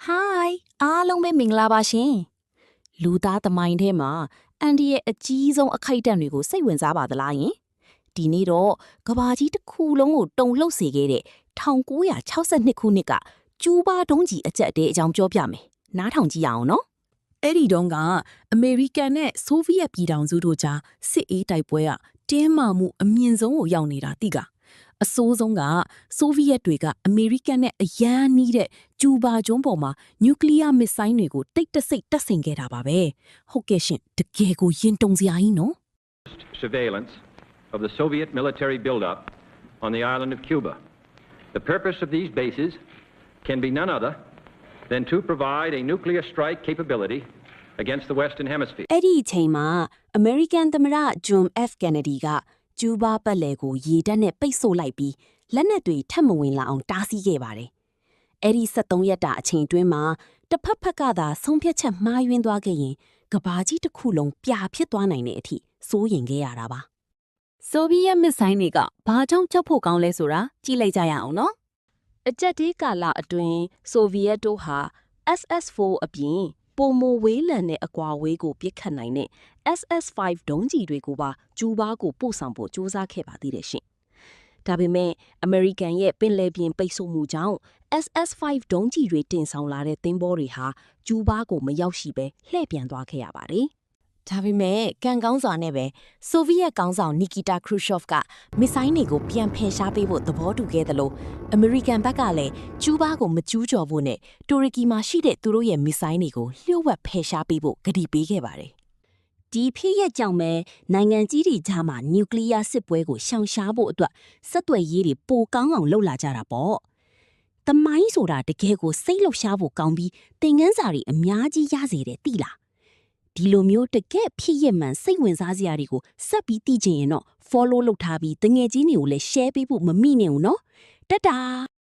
Hi အားလုံးပဲမင်္ဂလာပါရှင်လူသားသမိုင်းထဲမှာအန်ဒီရဲ့အကြီးဆုံးအခိုက်အတန့်တွေကိုစိတ်ဝင်စားပါသလားယင်ဒီနေ့တော့ကဘာကြီးတစ်ခုလုံးကိုတုန်လှုပ်စေခဲ့တဲ့1962ခုနှစ်ကကျူးဘာဒုံးကြီးအကြက်တဲ့အကြောင်းပြောပြမယ်နားထောင်ကြည့်ရအောင်နော် အဲ့ဒီတုန်းကအမေရိကန်နဲ့ဆိုဗီယက်ပြည်ထောင်စုတို့ကြားစစ်အေးတိုက်ပွဲကတင်းမာမှုအမြင့်ဆုံးကိုရောက်နေတာတိကအဆိုးဆုံးကဆိုဗီယက်တွေကအမေရိကန်နဲ့အရန်နီးတဲ့ကျူဘာကျွန်းပေါ်မှာနျူကလ িয়ার မစ်ဆိုင်းတွေကိုတိတ်တဆိတ်တပ်ဆင်ခဲ့တာပါပဲဟုတ်ကဲ့ရှင်တကယ်ကိုရင်တုန်စရာကြီးနော် surveillance of the Soviet military buildup on the island of Cuba. The purpose of these bases can be none other than to provide a nuclear strike capability against the Western Hemisphere. အဲ့ဒီအချိန်မှာအမေရိကန်သမ္မတဂျွန် F. ကင်နဒီကကျူးဘာပတ်လည်ကိုရေတပ်နဲ့ပိတ်ဆို့လိုက်ပြီးလက်နက်တွေထပ်မဝင်လာအောင်တားဆီးခဲ့ပါတယ်။အဲ့ဒီ73ရက်တာအချိန်တွင်းမှာတစ်ဖက်ဖက်ကသာဆုံးဖြတ်ချက်မှားယွင်းသွားခဲ့ရင်ကဘာကြီးတစ်ခုလုံးပြာဖြစ်သွားနိုင်တဲ့အထိစိုးရိမ်ခဲ့ရတာပါ။ ဆိုဗီယက်မစ်ဆိုင်းတွေကဘာကြောင့်ကြောက်ဖို့ကောင်းလဲဆိုတာကြည့်လိုက်ကြရအောင်နော် အကြက်တေးကာလအတွင်းဆိုဗီယက်တို့ဟာ SS-4 အပြင်ပိုမိုဝေးလံတဲ့အကွာဝေးကိုပြစ်ခတ်နိုင်တဲ့ SS-5 ဒုံးကျည်တွေကိုပါကျူးဘာကိုပို့ဆောင်ဖို့စူးစမ်းခဲ့ပါသေးတယ်ရှင်။ဒါပေမဲ့အမေရိကန်ရဲ့ပင်လယ်ပြင်ပိတ်ဆို့မှုကြောင့် SS-5 ဒုံးကျည်တွေတင်ဆောင်လာတဲ့သင်္ဘောတွေဟာကျူးဘာကိုမရောက်ရှိပဲလှည့်ပြန်သွားခဲ့ရပါတယ်။ဒါပေမဲ့ကန်ကောင်းစွာနဲ့ပဲဆိုဗီယက်ကောင်းဆောင်နီကီတာခရူရှော့ဖ်ကမစ်ဆိုင်းတွေကိုပြန်ဖယ်ရှားပေးဖို့သဘောတူခဲ့တယ်လို့အမေရိကန်ဘက်ကလည်းကျူးဘာကိုမကျူးကျော်ဖို့နဲ့တူရကီမှာရှိတဲ့သူတို့ရဲ့မစ်ဆိုင်းတွေကိုလျှို့ဝှက်ဖယ်ရှားပေးဖို့ကတိပေးခဲ့ပါတယ်။ဒီဖြစ်ရက်ကြောင့်ပဲနိုင်ငံကြီးတွေကြားမှာနျူကလ িয়ার စစ်ပွဲကိုရှောင်ရှားဖို့အတွက်ဆက်သွယ်ရေးတွေပိုကောင်းအောင်လုပ်လာကြတာပေါ့။တမိုင်းဆိုတာတကယ်ကိုစိတ်လှုပ်ရှားဖို့ကောင်းပြီးသင်ခန်းစာတွေအများကြီးရစေတယ်သိလား။ဒီလိုမျိုးတကယ်ဖြစ်ရမှန်စိတ်ဝင်စားစရာတွေကိုဆက်ပြီးသိချင်ရင်တော့ follow လုပ်ထားပြီးတငယ်ချင်းတွေကိုလည်း share ပေးဖို့မမိနဲ့ဦးနော်တတား